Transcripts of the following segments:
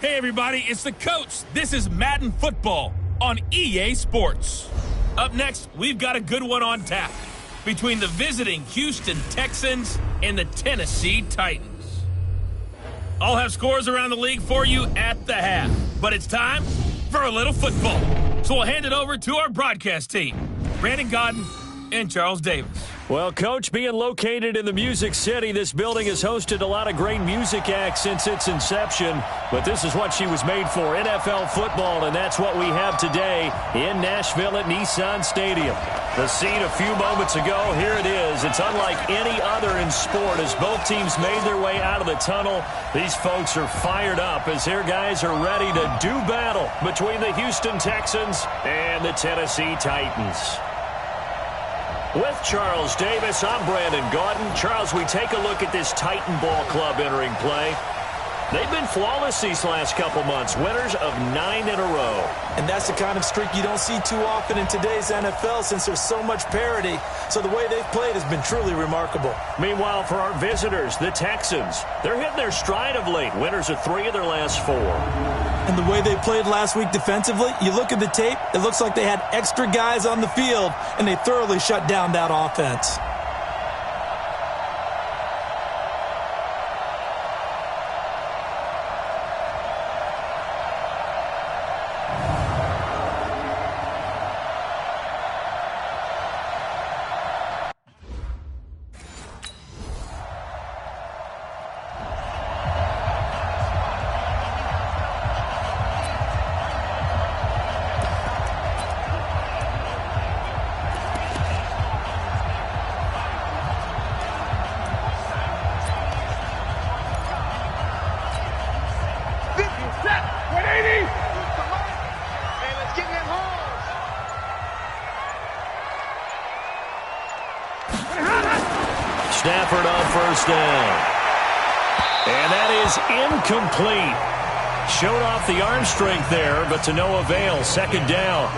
Hey everybody, it's the coach. This is Madden Football on EA Sports. Up next, we've got a good one on tap between the visiting Houston Texans and the Tennessee Titans. I'll have scores around the league for you at the half, but it's time for a little football. So we'll hand it over to our broadcast team, Brandon Godden and Charles Davis. Well, Coach, being located in the Music City, this building has hosted a lot of great music acts since its inception, but this is what she was made for, NFL football, and that's what we have today in Nashville at Nissan Stadium. The scene a few moments ago, here it is. It's unlike any other in sport as both teams made their way out of the tunnel. These folks are fired up as their guys are ready to do battle between the Houston Texans and the Tennessee Titans. With Charles Davis, I'm Brandon Gaudin. Charles, we take a look at this Titan ball club entering play. They've been flawless these last couple months, winners of 9 in a row. And that's the kind of streak you don't see too often in today's NFL since there's so much parity. So the way they've played has been truly remarkable. Meanwhile, for our visitors, the Texans, they're hitting their stride of late, winners of 3 of their last 4. And the way they played last week defensively, you look at the tape, it looks like they had extra guys on the field, and they thoroughly shut down that offense. Stafford on first down. And that is incomplete. Showed off the arm strength there, but to no avail. Second down.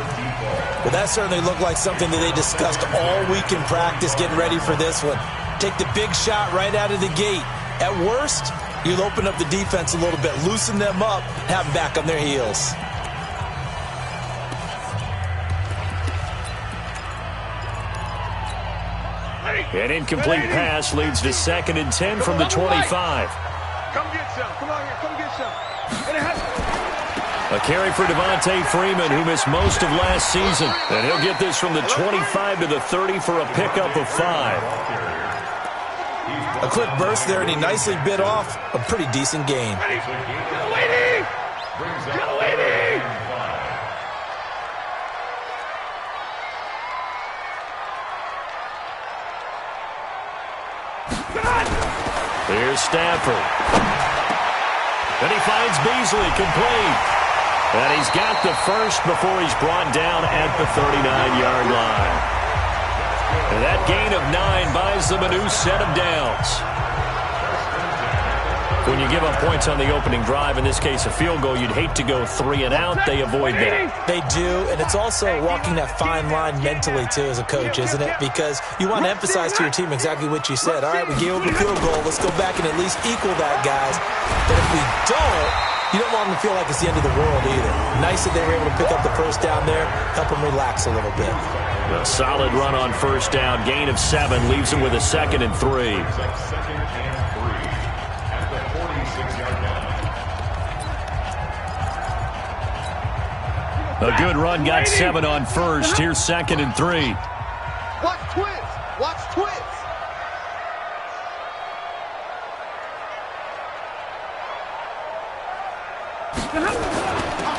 Well, that certainly looked like something that they discussed all week in practice getting ready for this one. Take the big shot right out of the gate. At worst, you'll open up the defense a little bit, loosen them up, have them back on their heels. An incomplete pass leads to 2nd and 10 from the 25. Come get some. Come on here. Come get some. A carry for Devontae Freeman, who missed most of last season. And he'll get this from the 25 to the 30 for a pickup of 5. A quick burst there, and he nicely bit off a pretty decent gain. Here's Stafford. And he finds Beasley complete. And he's got the first before he's brought down at the 39-yard line. And that gain of 9 buys them a new set of downs. When you give up points on the opening drive, in this case a field goal, you'd hate to go 3 and out. They avoid that. They do, and it's also walking that fine line mentally, too, as a coach, isn't it? Because you want to emphasize to your team exactly what you said. All right, we gave up a field goal. Let's go back and at least equal that, guys. But if we don't, you don't want them to feel like it's the end of the world either. Nice that they were able to pick up the first down there, help them relax a little bit. A solid run on first down, gain of 7, leaves them with a 2nd and 3. A good run, got 7 on first. Here's 2nd and 3. Watch twins. Watch twins.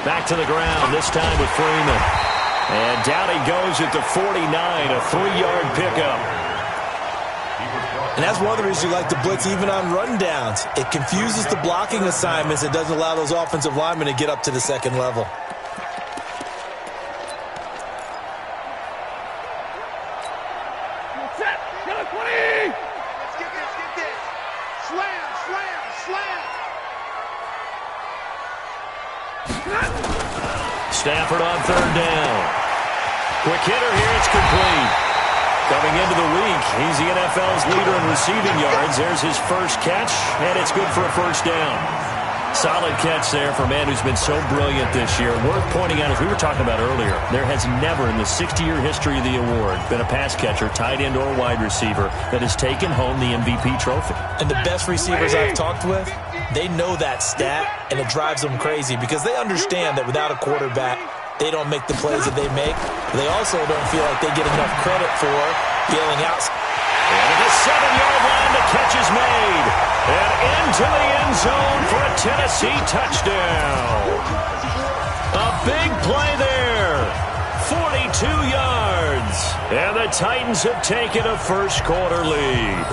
Back to the ground, this time with Freeman. And down he goes at the 49, a 3-yard pickup. And that's one of the reasons you like to blitz even on rundowns. It confuses the blocking assignments. It doesn't allow those offensive linemen to get up to the second level. Stafford on third down. Quick hitter here, it's complete. Coming into the week, he's the NFL's leader in receiving yards. There's his first catch, and it's good for a first down. Solid catch there for a man who's been so brilliant this year. Worth pointing out, as we were talking about earlier, there has never in the 60-year history of the award been a pass catcher, tight end, or wide receiver that has taken home the MVP trophy. And the best receivers I've talked with, they know that stat, and it drives them crazy because they understand that without a quarterback, they don't make the plays that they make. They also don't feel like they get enough credit for bailing out. And at the 7-yard line, the catch is made. And into the end zone for a Tennessee touchdown. A big play there. 42 yards. And the Titans have taken a first-quarter lead.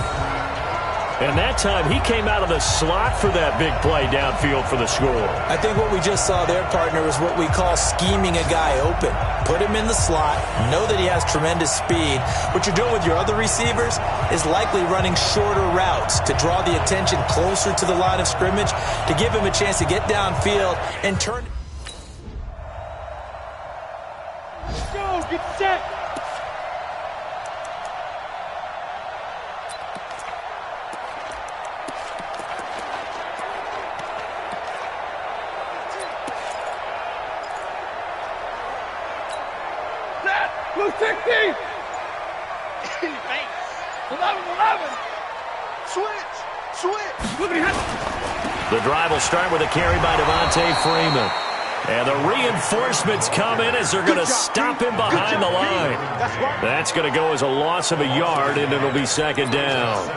And that time, he came out of the slot for that big play downfield for the score. I think what we just saw there, partner, was what we call scheming a guy open. Put him in the slot, know that he has tremendous speed. What you're doing with your other receivers is likely running shorter routes to draw the attention closer to the line of scrimmage, to give him a chance to get downfield and turn. Let's go, get set. Blue 16! 11, 11! Switch! The drive will start with a carry by Devontae Freeman. And the reinforcements come in as they're going to stop him behind the line. That's going to go as a loss of a yard, and it'll be second down.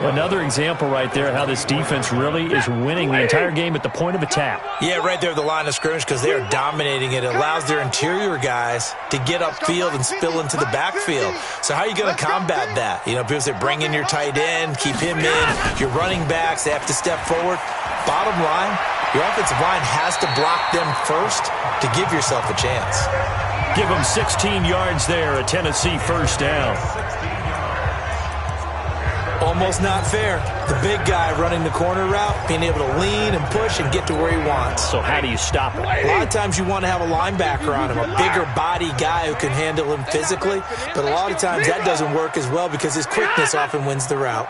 Another example right there how this defense really is winning the entire game at the point of attack. Yeah, right there at the line of scrimmage because they are dominating it. It allows their interior guys to get upfield and spill into the backfield. So how are you going to combat that? You know, people say bring in your tight end, keep him in. Your running backs, they have to step forward. Bottom line, your offensive line has to block them first to give yourself a chance. Give them 16 yards there, a Tennessee first down. Almost not fair. The big guy running the corner route, being able to lean and push and get to where he wants. So how do you stop it? A lot of times you want to have a linebacker on him, a bigger body guy who can handle him physically, but a lot of times that doesn't work as well because his quickness often wins the route.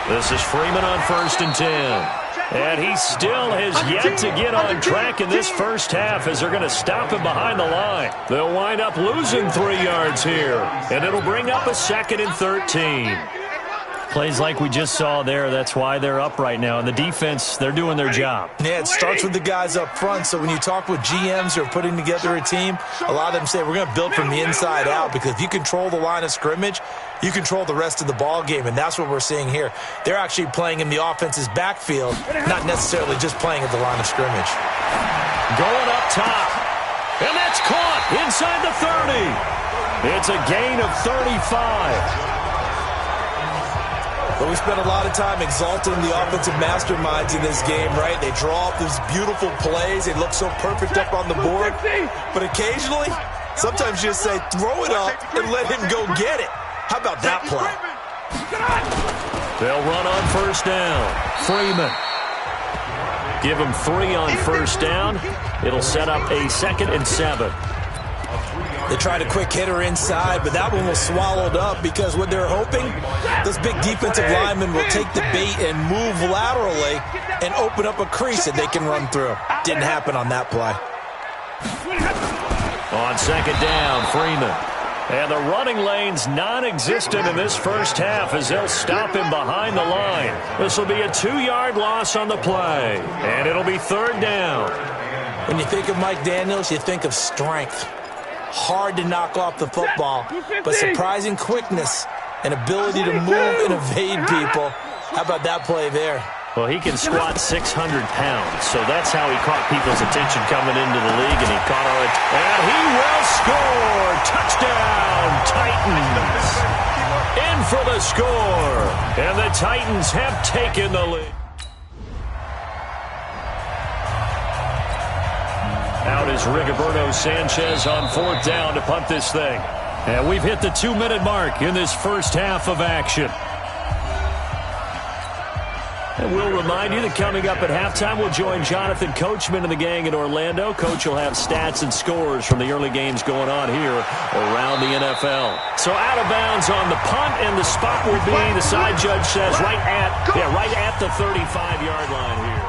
This is Freeman on 1st and 10. And he still has yet to get on track in this first half as they're going to stop him behind the line. They'll wind up losing 3 yards here, and it'll bring up a 2nd and 13. Plays like we just saw there, that's why they're up right now. And the defense, they're doing their job. Yeah, it starts with the guys up front. So when you talk with GMs who are putting together a team, a lot of them say we're going to build from the inside out because if you control the line of scrimmage, you control the rest of the ball game, and that's what we're seeing here. They're actually playing in the offense's backfield, not necessarily just playing at the line of scrimmage. Going up top, and that's caught inside the 30. It's a gain of 35. But we spent a lot of time exalting the offensive masterminds in this game, right? They draw up these beautiful plays. They look so perfect up on the board. But occasionally, sometimes you just say, throw it up and let him go get it. How about that play? They'll run on 1st down. Freeman. Give him 3 on 1st down. It'll set up a 2nd and 7. They tried a quick hitter inside, but that one was swallowed up because what they're hoping, those big defensive linemen will take the bait and move laterally and open up a crease that they can run through. Didn't happen on that play. On 2nd down, Freeman. And the running lane's non-existent in this first half as they'll stop him behind the line. This will be a 2-yard loss on the play, and it'll be 3rd down. When you think of Mike Daniels, you think of strength. Hard to knock off the football, but surprising quickness and ability to move and evade people. How about that play there? Well, he can squat 600 pounds, so that's how he caught people's attention coming into the league, and he caught our attention. And he will score! Touchdown, Titans! In for the score, and the Titans have taken the lead. Out is Rigoberto Sanchez on 4th down to punt this thing. And we've hit the 2-minute mark in this first half of action. And we'll remind you that coming up at halftime, we'll join Jonathan Coachman and the gang in Orlando. Coach will have stats and scores from the early games going on here around the NFL. So out of bounds on the punt, and the spot will be, the side judge says, right at the 35-yard line here.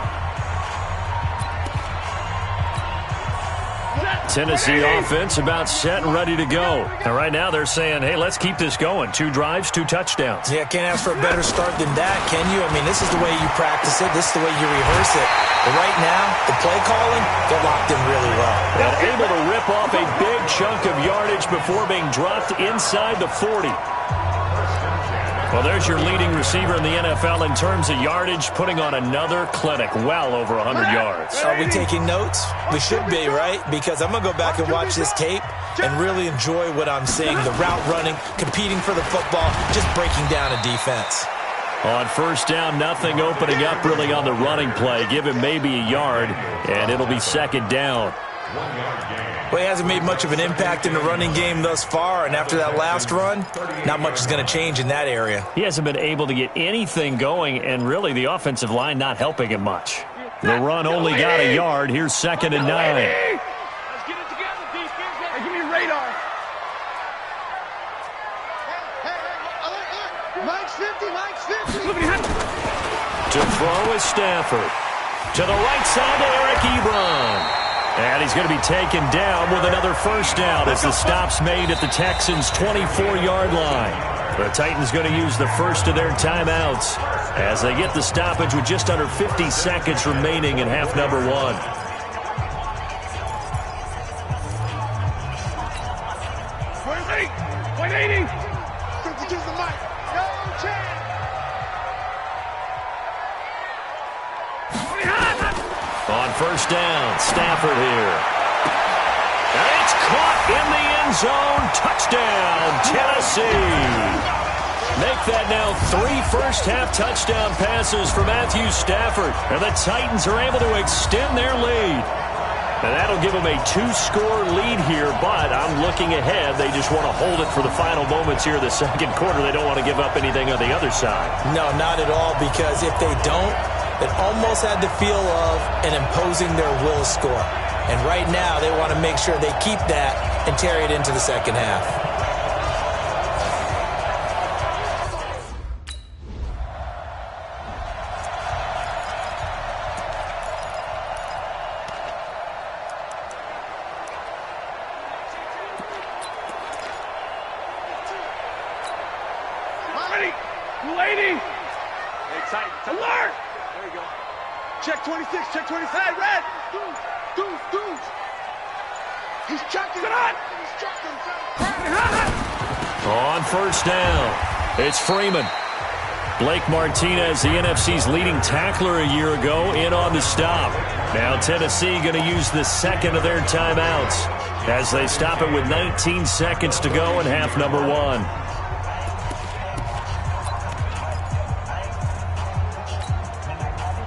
Tennessee offense about set and ready to go. And right now they're saying, hey, let's keep this going. 2 drives, 2 touchdowns. Yeah, can't ask for a better start than that, can you? I mean, this is the way you practice it. This is the way you rehearse it. But right now, the play calling, they're locked in really well. And able to rip off a big chunk of yardage before being dropped inside the 40. Well, there's your leading receiver in the NFL in terms of yardage, putting on another clinic, well over 100 yards. Are we taking notes? We should be, right? Because I'm going to go back and watch this tape and really enjoy what I'm seeing. The route running, competing for the football, just breaking down a defense. On first down, nothing opening up really on the running play. Give him maybe a yard, and it'll be second down. Well, he hasn't made much of an impact in the running game thus far, and after that last run, not much is going to change in that area. He hasn't been able to get anything going, and really the offensive line not helping him much. The run only got a yard. Here's 2nd and 9. Let's get it together, defense. Hey, give me a radar. Mike's 50, Mike's 50. To throw is Stafford. To the right side to Eric Ebron. And he's going to be taken down with another first down as the stop's made at the Texans' 24-yard line. The Titans going to use the first of their timeouts as they get the stoppage with just under 50 seconds remaining in half number 1. 180. 52 the mic. No chance. On first down, Stafford here. And it's caught in the end zone. Touchdown, Tennessee. Make that now 3 first-half touchdown passes for Matthew Stafford. And the Titans are able to extend their lead. And that'll give them a 2-score lead here, but I'm looking ahead. They just want to hold it for the final moments here of the second quarter. They don't want to give up anything on the other side. No, not at all, because if they don't, it almost had the feel of an imposing their will score. And right now, they want to make sure they keep that and carry it into the second half. Ready. 280. Excited. Alert. There you go. Check 26, check 26. Hey, red. Dudes. He's checking. Sit on. He's checking. On first down, it's Freeman. Blake Martinez, the NFC's leading tackler a year ago, in on the stop. Now Tennessee going to use the second of their timeouts as they stop it with 19 seconds to go in half number 1.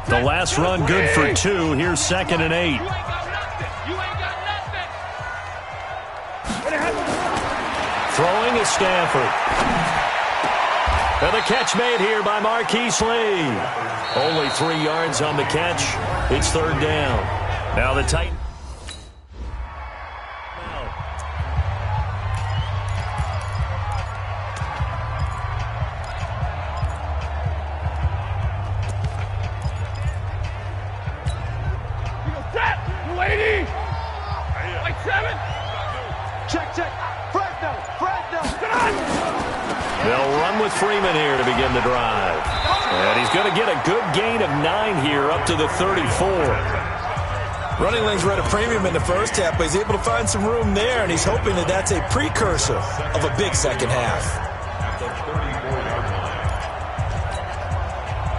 The last run good for 2. Here's 2nd and 8. You ain't got nothing. Throwing is Stafford. And the catch made here by Marquise Lee. Only 3 yards on the catch. It's 3rd down. Now the Titans. They'll run with Freeman here to begin the drive. And he's going to get a good gain of 9 here up to the 34. Running lanes were at a premium in the first half, but he's able to find some room there, and he's hoping that that's a precursor of a big second half.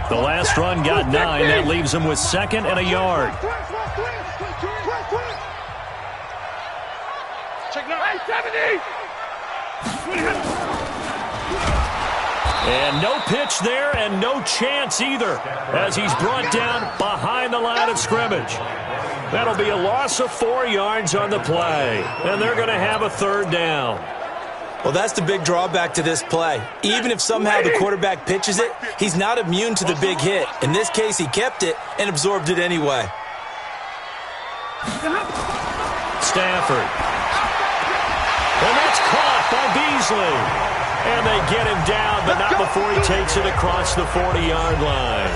The last run got 9. That leaves him with 2nd and a yard. Check 9. 70. And no pitch there and no chance either as he's brought down behind the line of scrimmage. That'll be a loss of 4 yards on the play, and they're going to have a 3rd down. Well, that's the big drawback to this play. Even if somehow the quarterback pitches it, he's not immune to the big hit. In this case, he kept it and absorbed it anyway. Stafford. And that's caught by Beasley. And they get him down, but not before he takes it across the 40-yard line.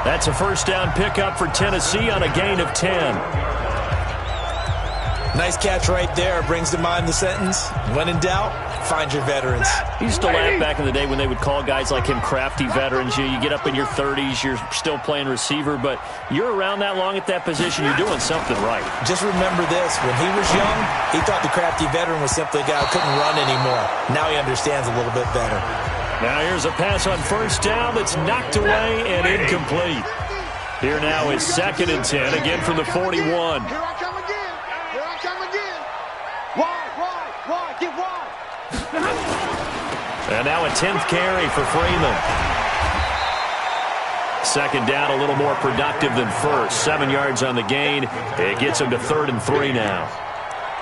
That's a first down pickup for Tennessee on a gain of 10. Nice catch right there. Brings to mind the sentence, when in doubt, find your veterans. He used to laugh back in the day when they would call guys like him crafty veterans. You get up in your 30s, you're still playing receiver, but you're around that long at that position, you're doing something right. Just remember this. When he was young, he thought the crafty veteran was simply a guy who couldn't run anymore. Now he understands a little bit better. Now here's a pass on first down that's knocked away and incomplete. Here now is 2nd and 10, again from the 41. Here I come again. Here I come again. Wide, get wide. And now a 10th carry for Freeman. 2nd down, a little more productive than first. 7 yards on the gain. It gets him to 3rd and 3 now.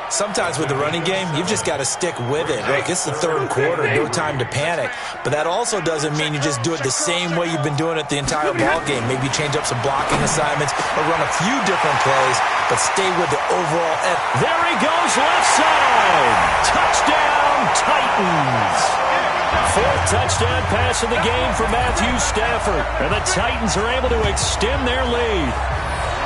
Sometimes with the running game, you've just got to stick with it. Look, it's the 3rd quarter, no time to panic. But that also doesn't mean you just do it the same way you've been doing it the entire ball game. Maybe change up some blocking assignments or run a few different plays, but stay with the overall effort. There he goes, left side. Touchdown, Titans. 4th touchdown pass of the game for Matthew Stafford. And the Titans are able to extend their lead.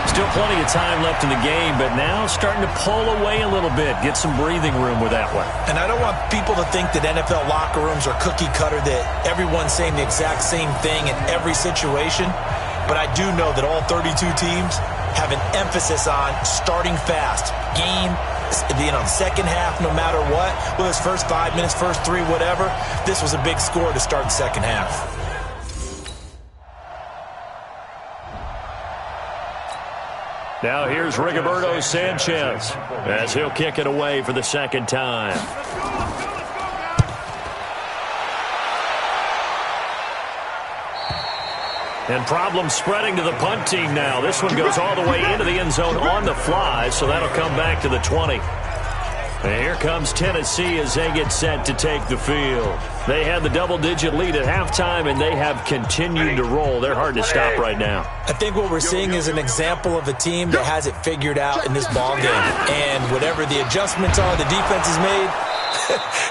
Still plenty of time left in the game, but now starting to pull away a little bit. Get some breathing room with that one. And I don't want people to think that NFL locker rooms are cookie cutter, that everyone's saying the exact same thing in every situation. But I do know that all 32 teams have an emphasis on starting fast. Game, second half, no matter what. Whether it's first 5 minutes, first 3, whatever. This was a big score to start the second half. Now here's Rigoberto Sanchez as he'll kick it away for the 2nd time. And problems spreading to the punt team now. This one goes all the way into the end zone on the fly, so that'll come back to the 20. And here comes Tennessee as they get set to take the field. They had the double-digit lead at halftime, and they have continued to roll. They're hard to stop right now. I think what we're seeing is an example of a team that has it figured out in this ball game. And whatever the adjustments are the defense has made,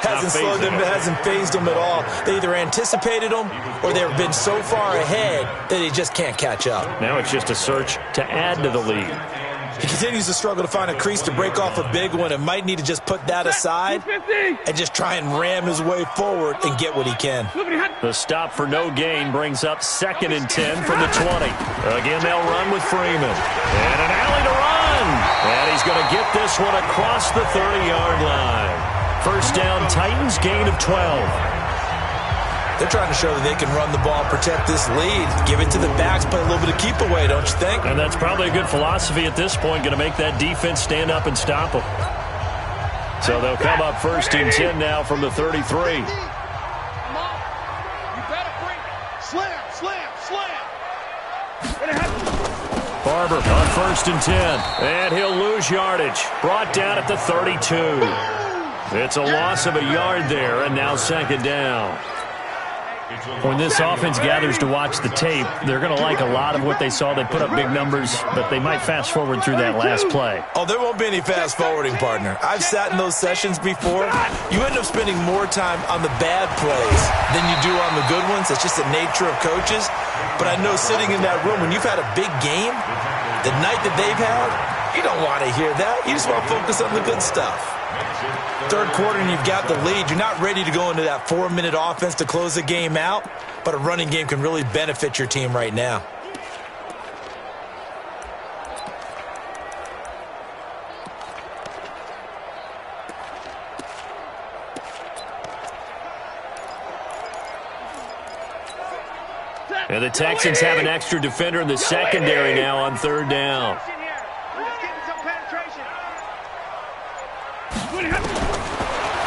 hasn't slowed them, hasn't phased them at all. They either anticipated them or they've been so far ahead that they just can't catch up. Now it's just a search to add to the lead. He continues to struggle to find a crease to break off a big one and might need to just put that aside and just try and ram his way forward and get what he can. The stop for no gain brings up 2nd and 10 from the 20. Again, they'll run with Freeman. And an alley to run. And he's going to get this one across the 30-yard line. First down, Titans, gain of 12. They're trying to show that they can run the ball, protect this lead, give it to the backs, play a little bit of keep away, don't you think? And that's probably a good philosophy at this point, going to make that defense stand up and stop them. So they'll come up 1st and 10 now from the 33. Come on. You better bring it. Slam. Barber on 1st and 10. And he'll lose yardage. Brought down at the 32. It's a loss of a yard there, and now 2nd down. When this offense gathers to watch the tape, they're going to like a lot of what they saw. They put up big numbers, but they might fast forward through that last play. Oh, there won't be any fast forwarding, partner. I've sat in those sessions before. You end up spending more time on the bad plays than you do on the good ones. It's just the nature of coaches. But I know sitting in that room, when you've had a big game, the night that they've had, you don't want to hear that. You just want to focus on the good stuff. 3rd quarter and you've got the lead. You're not ready to go into that 4-minute offense to close the game out, but a running game can really benefit your team right now. And the Texans have an extra defender in the secondary now on 3rd down.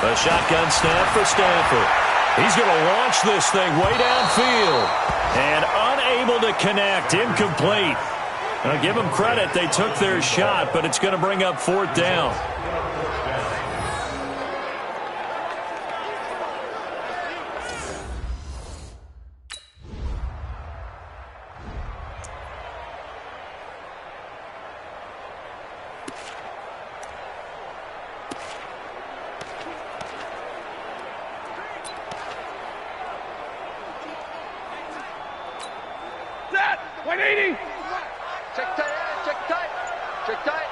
A shotgun snap for Stafford. He's going to launch this thing way downfield. And unable to connect. Incomplete. Now, give them credit. They took their shot, but it's going to bring up 4th down. 180. Check tight. Check tight. Check tight.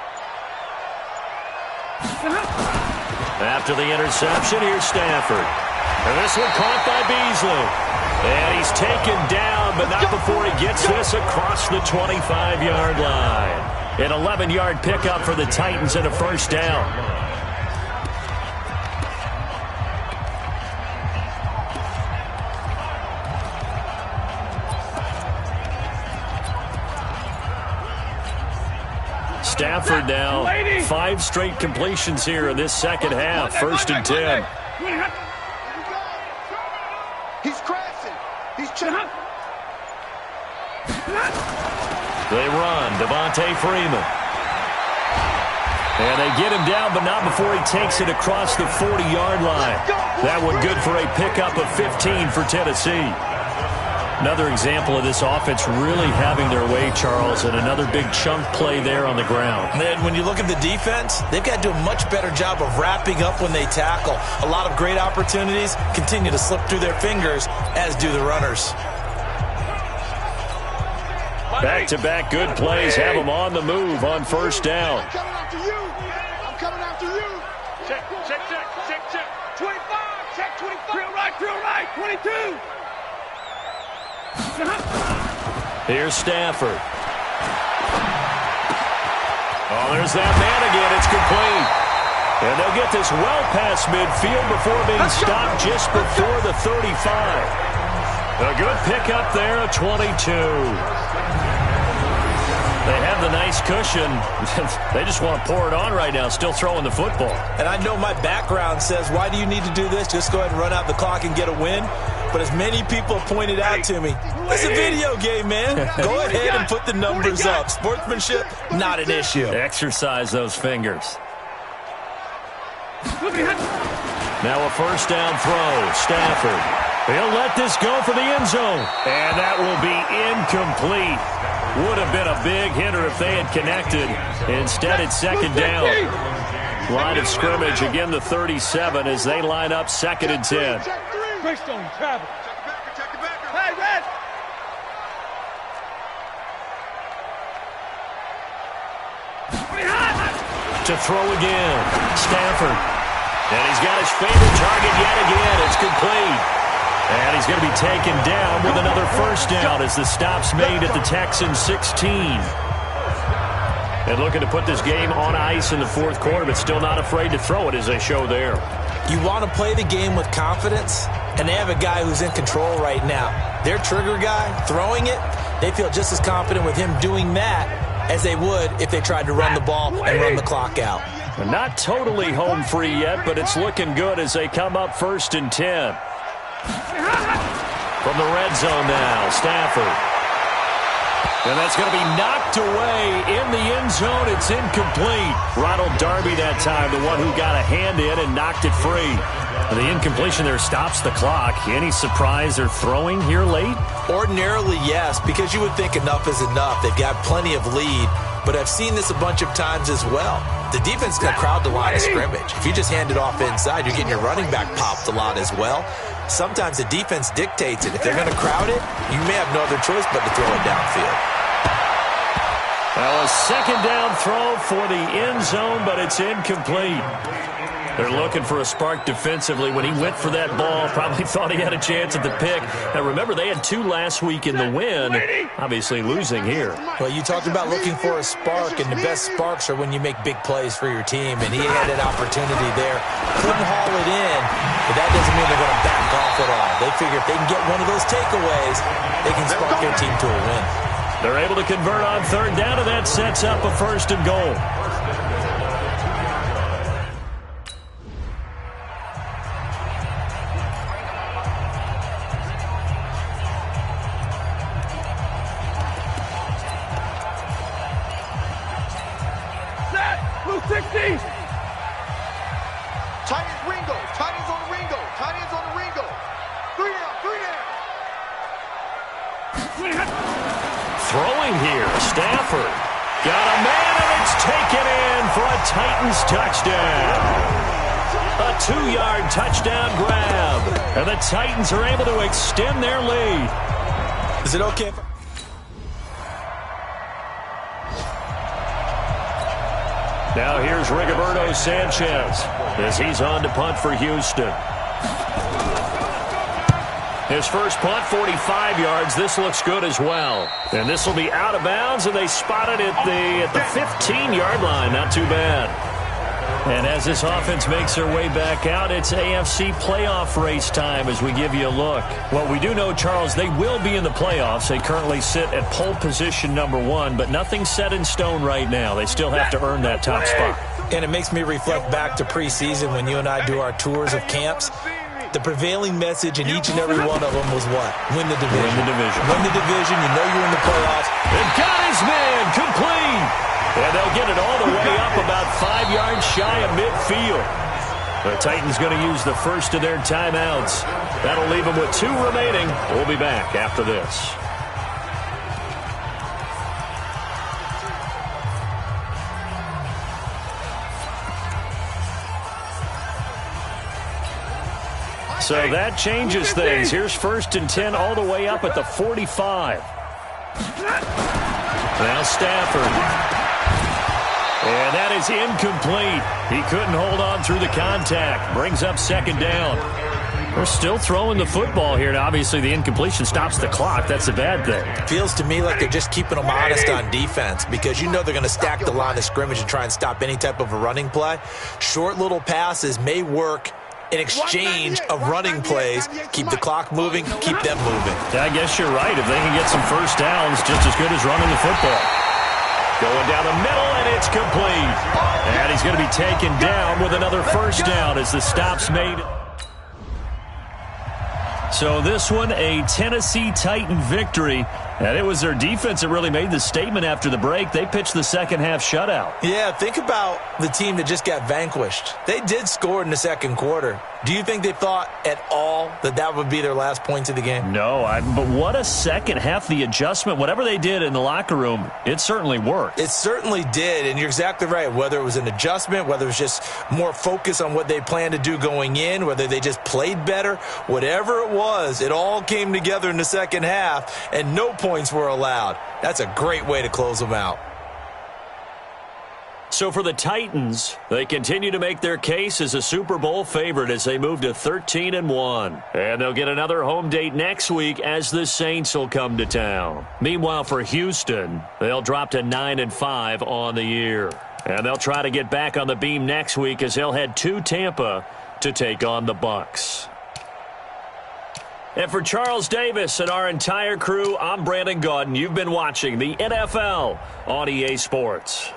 After the interception, here's Stafford. And this one caught by Beasley. And he's taken down, but not before he gets this across the 25-yard line. An 11-yard pickup for the Titans and a first down. Stafford now 5 straight completions here in this second half. First and 10. He's crashing. He's chilling. They run. Devontae Freeman. And they get him down, but not before he takes it across the 40-yard line. That one good for a pickup of 15 for Tennessee. Another example of this offense really having their way, Charles, and another big chunk play there on the ground. And then when you look at the defense, they've got to do a much better job of wrapping up when they tackle. A lot of great opportunities continue to slip through their fingers, as do the runners. Back-to-back good plays have them on the move on first down. I'm coming after you. I'm coming after you. Check. 25. Check 25. Drill right. 22. Here's Stafford. Oh, there's that man again. It's complete. And they'll get this well past midfield before being stopped just before the 35. A good pickup there, a 22. They have the nice cushion. They just want to pour it on right now, still throwing the football. And I know my background says, why do you need to do this? Just go ahead and run out the clock and get a win. But as many people have pointed out to me, it's a video game, man. Go ahead and put the numbers up. Sportsmanship, not an issue. Exercise those fingers. Now a first down throw. Stafford. He'll let this go for the end zone. And that will be incomplete. Would have been a big hitter if they had connected. Instead, it's second down. Line of scrimmage, again the 37 as they line up second and 10. Greystone travel. Check the backer. Hey, Red. To throw again. Stafford. And he's got his favorite target yet again. It's complete. And he's going to be taken down with another first down as the stop's made at the Texans 16. And looking to put this game on ice in the fourth quarter, but still not afraid to throw it as they show there. You want to play the game with confidence, and they have a guy who's in control right now. Their trigger guy, throwing it, they feel just as confident with him doing that as they would if they tried to run the ball and run the clock out. They're not totally home free yet, but it's looking good as they come up first and 10. From the red zone now, Stafford. And that's going to be knocked away in the end zone. It's incomplete. Ronald Darby that time, the one who got a hand in and knocked it free. And the incompletion there stops the clock. Any surprise they're throwing here late? Ordinarily, yes, because you would think enough is enough. They've got plenty of lead, but I've seen this a bunch of times as well. The defense is going to crowd the line of scrimmage. If you just hand it off inside, you're getting your running back popped a lot as well. Sometimes the defense dictates it. If they're going to crowd it, you may have no other choice but to throw it downfield. Well, a second down throw for the end zone, but it's incomplete. They're looking for a spark defensively. When he went for that ball, probably thought he had a chance at the pick. Now, remember, they had 2 last week in the win, obviously losing here. Well, you talked about looking for a spark, and the best sparks are when you make big plays for your team, and he had an opportunity there. Couldn't haul it in, but that doesn't mean they're going to back off at all. They figure if they can get one of those takeaways, they can spark their team to a win. They're able to convert on third down, and that sets up a first and goal. Blue 60. Tight ends Ringo. Tight ends on the Ringo. Tight ends on the Ringo. 3 down. 3 down. Throwing here, Stafford. Got a man, and it's taken in for a Titans touchdown. A 2-yard touchdown grab. And the Titans are able to extend their lead. Is it okay if Now here's Rigoberto Sanchez as he's on to punt for Houston. His first punt, 45 yards. This looks good as well. And this will be out of bounds, and they spotted it at the 15-yard line. Not too bad. And as this offense makes their way back out, it's AFC playoff race time as we give you a look. Well, we do know, Charles, they will be in the playoffs. They currently sit at pole position number 1, but nothing's set in stone right now. They still have to earn that top spot. And it makes me reflect back to preseason when you and I do our tours of camps. The prevailing message in each and every one of them was what? Win the division. Win the division. Win the division. You know you're in the playoffs. And got his man complete. And they'll get it all the way up about 5 yards shy of midfield. The Titans going to use the first of their timeouts. That'll leave them with 2 remaining. We'll be back after this. So that changes things. Here's 1st and 10 all the way up at the 45. Now Stafford. And that is incomplete. He couldn't hold on through the contact. Brings up 2nd down. We're still throwing the football here. Now, obviously, the incompletion stops the clock. That's a bad thing. Feels to me like they're just keeping them honest on defense because you know they're going to stack the line of scrimmage and try and stop any type of a running play. Short little passes may work in exchange of running plays. Keep the clock moving, keep them moving. Yeah, I guess you're right. If they can get some first downs, just as good as running the football. Going down the middle, and it's complete. And he's going to be taken down with another first down as the stop's made. So this one, a Tennessee Titan victory. And it was their defense that really made the statement after the break. They pitched the second half shutout. Yeah, think about the team that just got vanquished. They did score in the second quarter. Do you think they thought at all that that would be their last points of the game? No, but what a second half. The adjustment, whatever they did in the locker room, it certainly worked. It certainly did, and you're exactly right. Whether it was an adjustment, whether it was just more focus on what they planned to do going in, whether they just played better, whatever it was, it all came together in the second half, and no points were allowed. That's a great way to close them out. So for the Titans, they continue to make their case as a Super Bowl favorite as they move to 13-1. And they'll get another home date next week as the Saints will come to town. Meanwhile, for Houston, they'll drop to 9-5 on the year. And they'll try to get back on the beam next week as they'll head to Tampa to take on the Bucs. And for Charles Davis and our entire crew, I'm Brandon Gaudin. You've been watching the NFL on EA Sports.